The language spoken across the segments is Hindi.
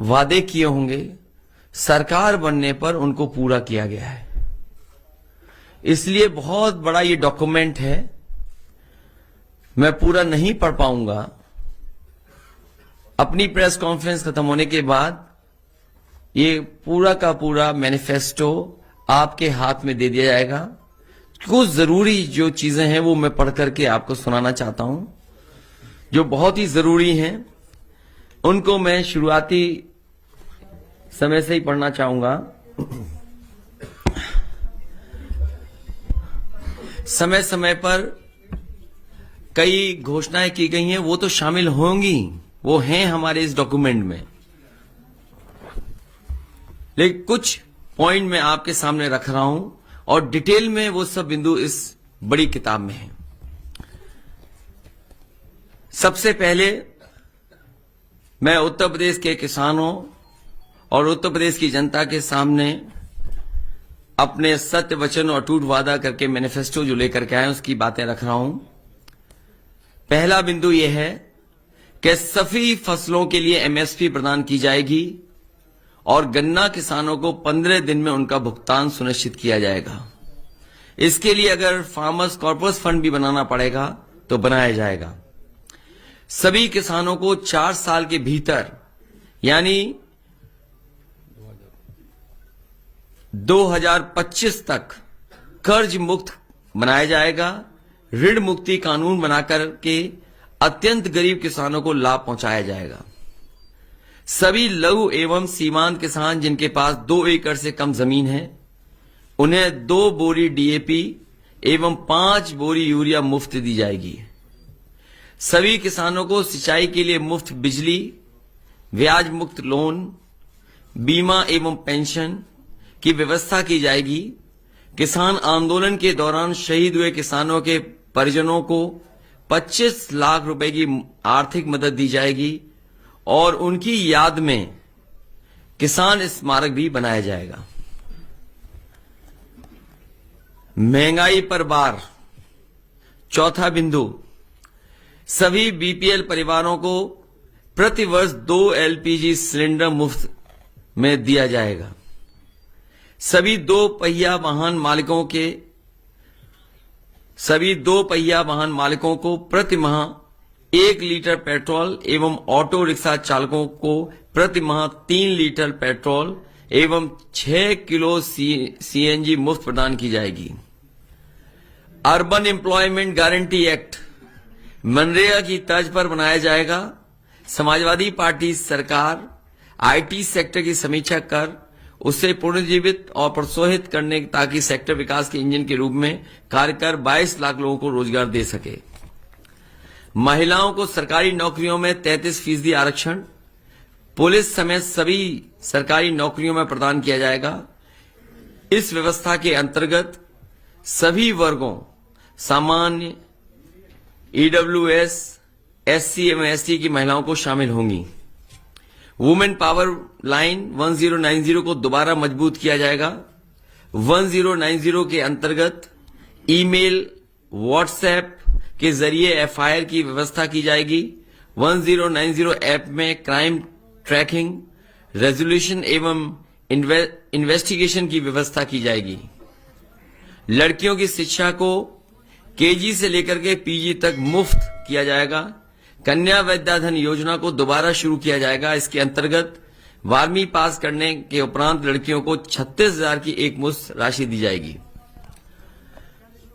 वादे किए होंगे सरकार बनने पर उनको पूरा किया गया है। इसलिए बहुत बड़ा ये डॉक्यूमेंट है, मैं पूरा नहीं पढ़ पाऊंगा। अपनी प्रेस कॉन्फ्रेंस खत्म होने के बाद ये पूरा का पूरा मैनिफेस्टो आपके हाथ में दे दिया जाएगा। कुछ जरूरी जो चीजें हैं वो मैं पढ़ करके आपको सुनाना चाहता हूं, जो बहुत ही जरूरी हैं। उनको मैं शुरुआती समय से ही पढ़ना चाहूंगा। समय समय पर कई घोषणाएं की गई हैं, वो तो शामिल होंगी, वो हैं हमारे इस डॉक्यूमेंट में, लेकिन कुछ पॉइंट मैं आपके सामने रख रहा हूं और डिटेल में वो सब बिंदु इस बड़ी किताब में हैं। सबसे पहले मैं उत्तर प्रदेश के किसानों और उत्तर प्रदेश की जनता के सामने अपने सत्य वचन और टूट वादा करके मैनिफेस्टो जो लेकर के आए उसकी बातें रख रहा हूं। पहला बिंदु यह है कि सभी फसलों के लिए एमएसपी प्रदान की जाएगी और गन्ना किसानों को 15 दिन में उनका भुगतान सुनिश्चित किया जाएगा। इसके लिए अगर फार्मर्स कॉर्पस फंड भी बनाना पड़ेगा तो बनाया जाएगा। सभी किसानों को 4 साल के भीतर यानी 2025 तक कर्ज मुक्त बनाया जाएगा। ऋण मुक्ति कानून बनाकर के अत्यंत गरीब किसानों को लाभ पहुंचाया जाएगा। सभी लघु एवं सीमांत किसान जिनके पास 2 एकड़ से कम जमीन है उन्हें 2 बोरी डीएपी एवं 5 बोरी यूरिया मुफ्त दी जाएगी। सभी किसानों को सिंचाई के लिए मुफ्त बिजली, ब्याज मुक्त लोन, बीमा एवं पेंशन की व्यवस्था की जाएगी। किसान आंदोलन के दौरान शहीद हुए किसानों के परिजनों को 25 लाख रुपए की आर्थिक मदद दी जाएगी और उनकी याद में किसान स्मारक भी बनाया जाएगा। महंगाई पर भार, चौथा बिंदु, सभी बीपीएल परिवारों को प्रति वर्ष 2 एलपीजी सिलेंडर मुफ्त में दिया जाएगा। सभी दो पहिया वाहन मालिकों को प्रति माह 1 लीटर पेट्रोल एवं ऑटो रिक्शा चालकों को प्रति माह 3 लीटर पेट्रोल एवं 6 किलो सीएनजी मुफ्त प्रदान की जाएगी। Urban employment guarantee act MNREGA की तर्ज पर बनाया जाएगा। समाजवादी पार्टी सरकार आईटी सेक्टर की समीक्षा कर उसे पुनर्जीवित और प्रोत्साहित करने ताकि सेक्टर विकास के इंजन के रूप में कार्य कर 22 लाख लोगों को रोजगार दे सके। महिलाओं को सरकारी नौकरियों में 33% आरक्षण पुलिस समेत सभी सरकारी नौकरियों में प्रदान किया जाएगा। इस व्यवस्था के अंतर्गत सभी वर्गों सामान्य, ईडब्ल्यूएस, एससी एवं एसटी की महिलाओं को शामिल होंगी। वुमेन पावर लाइन 1090 को दोबारा मजबूत किया जाएगा। 1090 के अंतर्गत ईमेल, व्हाट्सएप के जरिए एफआईआर की व्यवस्था की जाएगी। 1090 ऐप में क्राइम ट्रैकिंग, रेजोल्यूशन एवं इन्वेस्टिगेशन की व्यवस्था की जाएगी। लड़कियों की शिक्षा को केजी से लेकर के पीजी तक मुफ्त किया जाएगा। कन्या विद्याधन योजना को दोबारा शुरू किया जाएगा। इसके अंतर्गत 12वीं पास करने के उपरांत लड़कियों को 36,000 की एक मुश्त राशि दी जाएगी।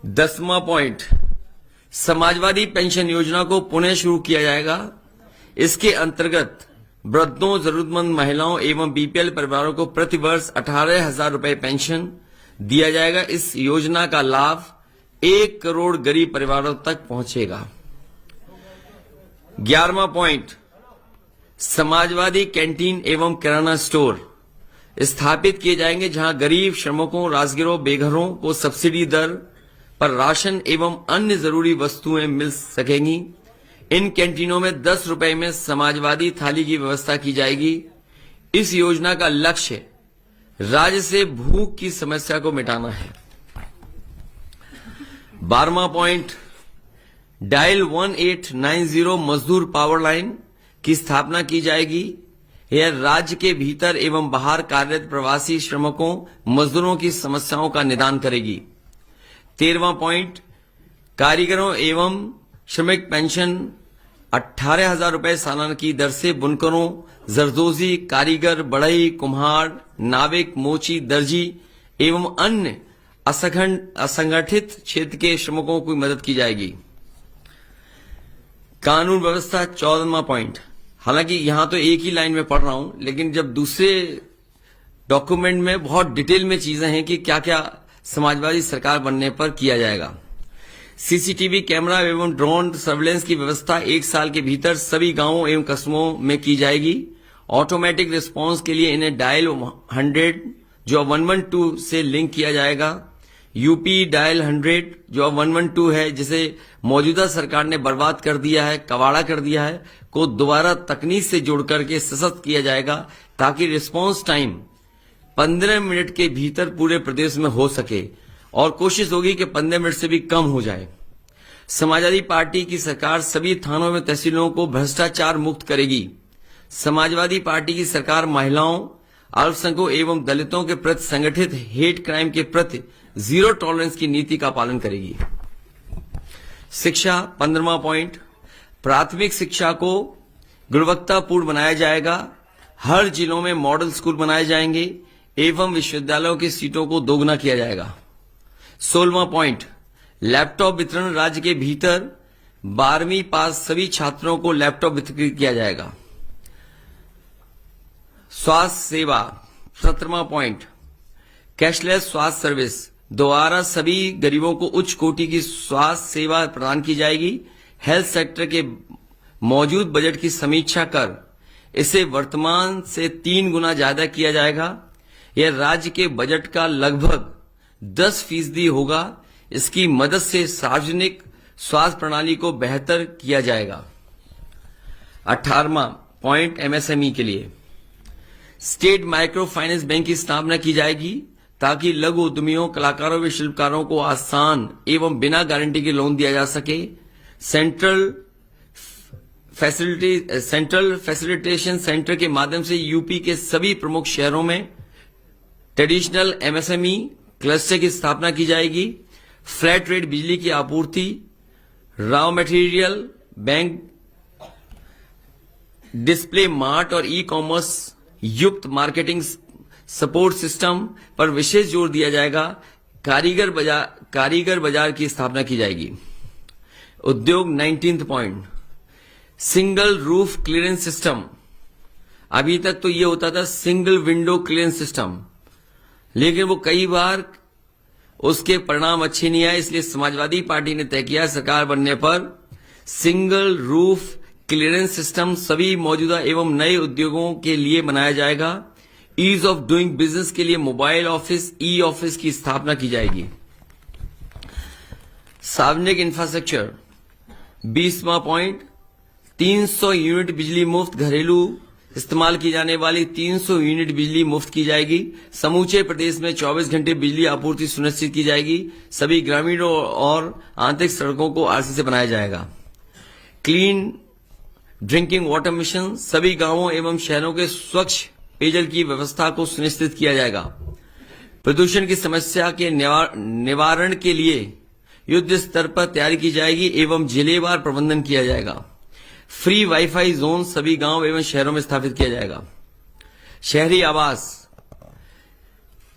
10वां पॉइंट, समाजवादी पेंशन योजना को पुनः शुरू किया जाएगा। इसके अंतर्गत वृद्धों, जरूरतमंद महिलाओं एवं बीपीएल परिवारों को प्रति वर्ष 18,000 रुपए पेंशन दिया जाएगा। इस योजना का लाभ 1 करोड़ गरीब परिवारों तक पहुंचेगा। 11वां पॉइंट, समाजवादी कैंटीन एवं किराना स्टोर स्थापित किए जाएंगे जहां गरीब, श्रमिकों, राजगिरों, बेघरों को सब्सिडी दर पर राशन एवं अन्य जरूरी वस्तुएं मिल सकेंगी। इन कैंटीनों में 10 रुपए में समाजवादी थाली की व्यवस्था की जाएगी। इस योजना का लक्ष्य राज्य से भूख की समस्या को मिटाना है। 12वां पॉइंट, डायल 1890 मजदूर पावर लाइन की स्थापना की जाएगी। यह राज्य के भीतर एवं बाहर कार्यरत प्रवासी श्रमिकों मजदूरों की समस्याओं का निदान करेगी। 13वां पॉइंट, कारीगरों एवं श्रमिक पेंशन 18,000 रुपए सालाना की दर से बुनकरों, जरदोजी, कारीगर, बढ़ई, कुम्हार, नाविक, मोची, दर्जी एवं अन्य असंगठित क्षेत्र के श्रमिकों की मदद की जाएगी। कानून व्यवस्था 14वां पॉइंट, हालांकि यहां तो एक ही लाइन में पढ़ रहा हूं, लेकिन जब दूसरे डॉक्यूमेंट में बहुत डिटेल में चीजें हैं कि क्या क्या समाजवादी सरकार बनने पर किया जाएगा। सीसीटीवी कैमरा एवं ड्रोन सर्वेलेंस की व्यवस्था 1 साल के भीतर सभी गांवों एवं कस्बों में की जाएगी। ऑटोमेटिक रिस्पांस के लिए इन्हें डायल 100 जो 112 से लिंक किया जाएगा। यूपी डायल 100 जो 112 है, जिसे मौजूदा सरकार ने बर्बाद कर दिया है, कबाड़ा कर दिया है, को दोबारा तकनीक से जोड़ करके सशक्त किया जाएगा ताकि रिस्पांस टाइम 15 मिनट के भीतर पूरे प्रदेश में हो सके और कोशिश होगी कि 15 मिनट से भी कम हो जाए। समाजवादी पार्टी की सरकार सभी थानों में तहसीलों को भ्रष्टाचार मुक्त करेगी। समाजवादी पार्टी की सरकार महिलाओं, अल्पसंख्यकों एवं दलितों के प्रति संगठित हेट क्राइम के प्रति जीरो टॉलरेंस की नीति का पालन करेगी। शिक्षा 15वां पॉइंट, प्राथमिक शिक्षा को गुणवत्तापूर्ण बनाया जाएगा। हर जिलों में मॉडल स्कूल बनाए जाएंगे एवं विश्वविद्यालयों की सीटों को दोगुना किया जाएगा। 16वां पॉइंट, लैपटॉप वितरण राज्य के भीतर 12वीं पास सभी छात्रों को लैपटॉप वितरित किया जाएगा। स्वास्थ्य सेवा 17वां पॉइंट, कैशलेस स्वास्थ्य सर्विस द्वारा सभी गरीबों को उच्च कोटि की स्वास्थ्य सेवा प्रदान की जाएगी। हेल्थ सेक्टर के मौजूद बजट की समीक्षा कर इसे वर्तमान से 3 गुना ज्यादा किया जाएगा। यह राज्य के बजट का लगभग 10% होगा। इसकी मदद से सार्वजनिक स्वास्थ्य प्रणाली को बेहतर किया जाएगा। 18वां पॉइंट, एमएसएमई के लिए स्टेट माइक्रो फाइनेंस बैंक की स्थापना की जाएगी ताकि लघु उद्यमियों, कलाकारों व शिल्पकारों को आसान एवं बिना गारंटी के लोन दिया जा सके। सेंट्रल फैसिलिटेशन सेंटर के माध्यम से यूपी के सभी प्रमुख शहरों में ट्रेडिशनल एमएसएमई क्लस्टर की स्थापना की जाएगी। फ्लैट रेट बिजली की आपूर्ति, raw material bank, display mart और ई कॉमर्स युक्त मार्केटिंग सपोर्ट सिस्टम पर विशेष जोर दिया जाएगा। कारीगर बाजार की स्थापना की जाएगी। उद्योग 19th point, single roof clearance system. अभी तक तो ये होता था सिंगल विंडो क्लियरेंस सिस्टम, लेकिन वो कई बार उसके परिणाम अच्छे नहीं आए, इसलिए समाजवादी पार्टी ने तय किया सरकार बनने पर सिंगल रूफ क्लियरेंस सिस्टम सभी मौजूदा एवं नए उद्योगों के लिए बनाया जाएगा। ईज ऑफ डूइंग बिजनेस के लिए मोबाइल ऑफिस, ई ऑफिस की स्थापना की जाएगी। सार्वजनिक इंफ्रास्ट्रक्चर 20वां पॉइंट, 300 यूनिट बिजली मुफ्त, घरेलू इस्तेमाल की जाने वाली 300 यूनिट बिजली मुफ्त की जाएगी। समूचे प्रदेश में 24 घंटे बिजली आपूर्ति सुनिश्चित की जाएगी। सभी ग्रामीणों और आंतरिक सड़कों को आरसी से बनाया जाएगा। क्लीन ड्रिंकिंग वाटर मिशन, सभी गांवों एवं शहरों के स्वच्छ पेयजल की व्यवस्था को सुनिश्चित किया जाएगा। प्रदूषण की समस्या के निवारण के लिए युद्ध स्तर पर तैयारी की जाएगी एवं जिलेवार प्रबंधन किया जाएगा। फ्री वाईफाई जोन सभी गांव एवं शहरों में स्थापित किया जाएगा। शहरी आवास,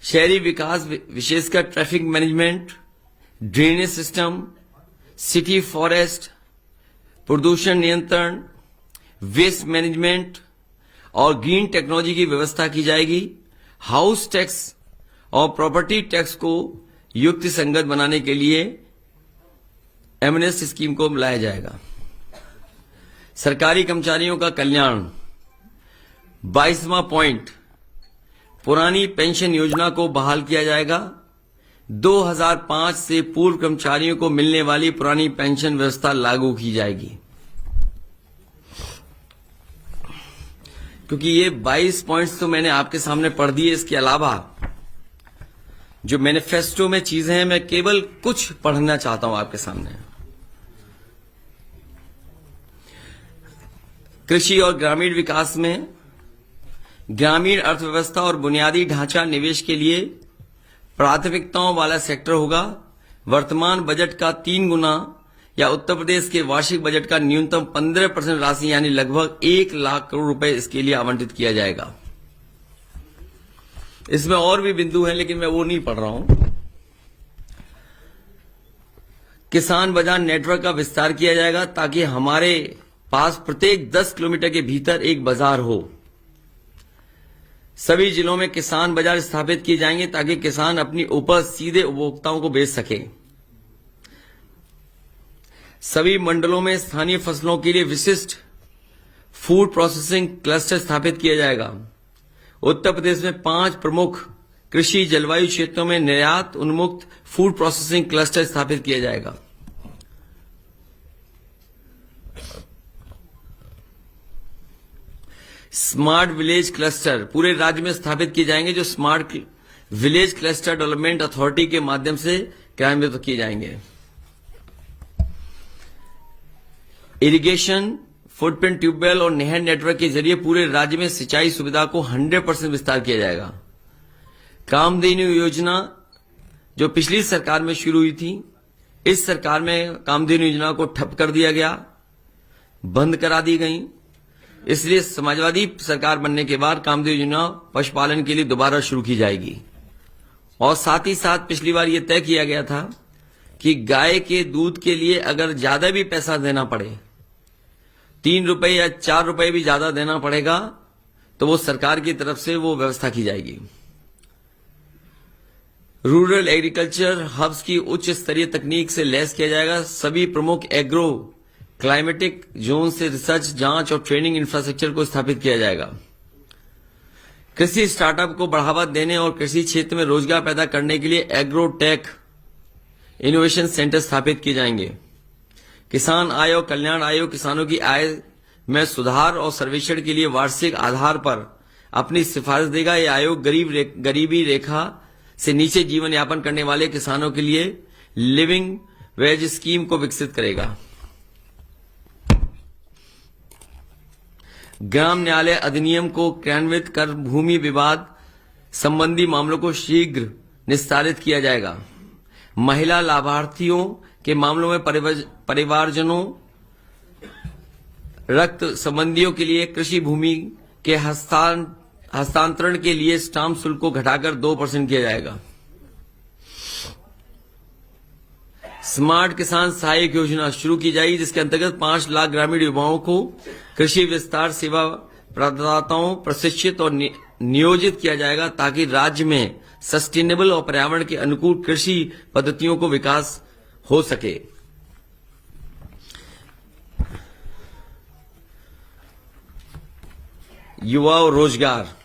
शहरी विकास विशेषकर traffic management, drainage system, city forest, प्रदूषण नियंत्रण, वेस्ट मैनेजमेंट और ग्रीन टेक्नोलॉजी की व्यवस्था की जाएगी। हाउस टैक्स और प्रॉपर्टी टैक्स को युक्ति संगत बनाने के लिए एमनेस्ट स्कीम को लाया जाएगा। सरकारी कर्मचारियों का कल्याण 22वां पॉइंट, पुरानी पेंशन योजना को बहाल किया जाएगा। 2005 से पूर्व कर्मचारियों को मिलने वाली पुरानी पेंशन व्यवस्था लागू की जाएगी। क्योंकि ये 22 पॉइंट्स तो मैंने आपके सामने पढ़ दिए, इसके अलावा जो मैनिफेस्टो में चीजें हैं मैं केवल कुछ पढ़ना चाहता हूं आपके सामने। कृषि और ग्रामीण विकास में ग्रामीण अर्थव्यवस्था और बुनियादी ढांचा निवेश के लिए प्राथमिकताओं वाला सेक्टर होगा। वर्तमान बजट का 3 गुना या उत्तर प्रदेश के वार्षिक बजट का न्यूनतम 15% राशि यानी लगभग 1 लाख करोड़ रुपए इसके लिए आवंटित किया जाएगा। इसमें और भी बिंदु हैं लेकिन मैं वो नहीं पढ़ रहा हूं। किसान बाजार नेटवर्क का विस्तार किया जाएगा ताकि हमारे पास प्रत्येक 10 किलोमीटर के भीतर एक बाजार हो। सभी जिलों में किसान बाजार स्थापित किए जाएंगे ताकि किसान अपनी उपज सीधे उपभोक्ताओं को बेच सके। सभी मंडलों में स्थानीय फसलों के लिए विशिष्ट फूड प्रोसेसिंग क्लस्टर स्थापित किया जाएगा। उत्तर प्रदेश में 5 प्रमुख कृषि जलवायु क्षेत्रों में निर्यात उन्मुक्त फूड प्रोसेसिंग क्लस्टर स्थापित किया जाएगा। स्मार्ट विलेज क्लस्टर पूरे राज्य में स्थापित किए जाएंगे जो smart village cluster development authority के माध्यम से क्रियान्वित किए जाएंगे। इरिगेशन, फुटप्रिंट ट्यूबवेल और नहर नेटवर्क के जरिए पूरे राज्य में सिंचाई सुविधा को 100% विस्तार किया जाएगा। कामधेनु योजना जो पिछली सरकार में शुरू हुई थी, इस सरकार में कामधेनु योजना को ठप कर दिया गया, बंद करा दी गई। इसलिए समाजवादी सरकार बनने के बाद कामधेनु योजना पशुपालन के लिए दोबारा शुरू की जाएगी। और साथ ही साथ पिछली बार यह तय किया गया था कि गाय के दूध के लिए अगर ज्यादा भी पैसा देना पड़े, 3 रुपए या 4 रुपए भी ज्यादा देना पड़ेगा, तो वो सरकार की तरफ से वो व्यवस्था की जाएगी। रूरल एग्रीकल्चर हब्स की उच्च स्तरीय तकनीक से लैस किया जाएगा। सभी प्रमुख एग्रो क्लाइमेटिक जोन से रिसर्च, जांच और ट्रेनिंग इंफ्रास्ट्रक्चर को स्थापित किया जाएगा। कृषि स्टार्टअप को बढ़ावा देने और कृषि क्षेत्र में रोजगार पैदा करने के लिए एग्रोटेक इनोवेशन सेंटर स्थापित किए जाएंगे। किसान आय और कल्याण आयोग किसानों की आय में सुधार और सर्वेक्षण के लिए वार्षिक आधार पर अपनी सिफारिश देगा। यह आयोग गरीबी रेखा से नीचे जीवन यापन करने वाले किसानों के लिए लिविंग वेज स्कीम को विकसित करेगा। ग्राम न्यायालय अधिनियम को क्रियान्वित कर भूमि विवाद संबंधी मामलों को शीघ्र निस्तारित किया जाएगा। महिला लाभार्थियों के मामलों में परिवारजनों, रक्त संबंधियों के लिए कृषि भूमि के हस्तांतरण के लिए स्टाम्प शुल्क को घटाकर 2% किया जाएगा। स्मार्ट किसान सहायक योजना शुरू की जाएगी जिसके अंतर्गत 5 लाख ग्रामीण युवाओं को कृषि विस्तार सेवा प्रदाताओं प्रशिक्षित और नियोजित किया जाएगा ताकि राज्य में सस्टेनेबल और पर्यावरण के अनुकूल कृषि पद्धतियों को विकास हो सके। युवा और रोजगार,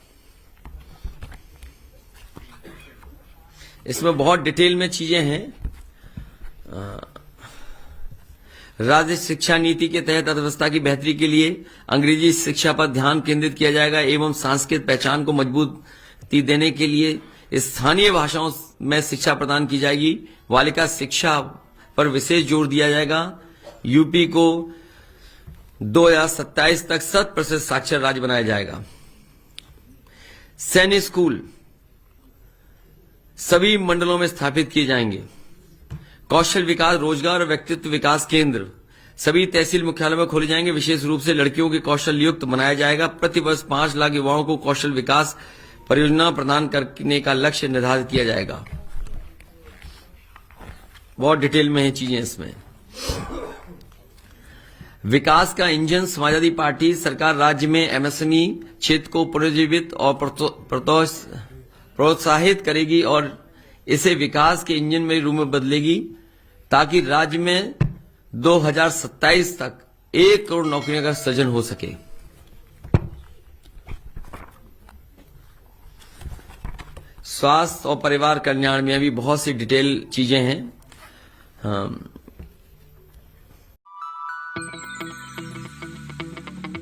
इसमें बहुत डिटेल में चीजें हैं। राज्य शिक्षा नीति के तहत अर्थव्यवस्था की बेहतरी के लिए अंग्रेजी शिक्षा पर ध्यान केंद्रित किया जाएगा एवं सांस्कृतिक पहचान को मजबूती देने के लिए स्थानीय भाषाओं में शिक्षा प्रदान की जाएगी। बालिका शिक्षा पर विशेष जोर दिया जाएगा। यूपी को 2027 तक 100% साक्षर राज्य बनाया जाएगा। सैनिक स्कूल सभी मंडलों में स्थापित किए जाएंगे। कौशल विकास, रोजगार और व्यक्तित्व विकास केंद्र सभी तहसील मुख्यालयों में खोले जाएंगे। विशेष रूप से लड़कियों के कौशल युक्त बनाया जाएगा। प्रति वर्ष 5 लाख युवाओं को कौशल विकास परियोजना प्रदान करने का लक्ष्य निर्धारित किया जाएगा। बहुत डिटेल में है चीजें इसमें। विकास का इंजन समाजवादी पार्टी सरकार राज्य में एमएसएमई क्षेत्र को पुनर्जीवित और प्रोत्साहित करेगी और इसे विकास के इंजन में रूप में बदलेगी ताकि राज्य में 2027 तक 1 करोड़ नौकरियों का सृजन हो सके। स्वास्थ्य और परिवार कल्याण में भी बहुत सी डिटेल चीजें हैं।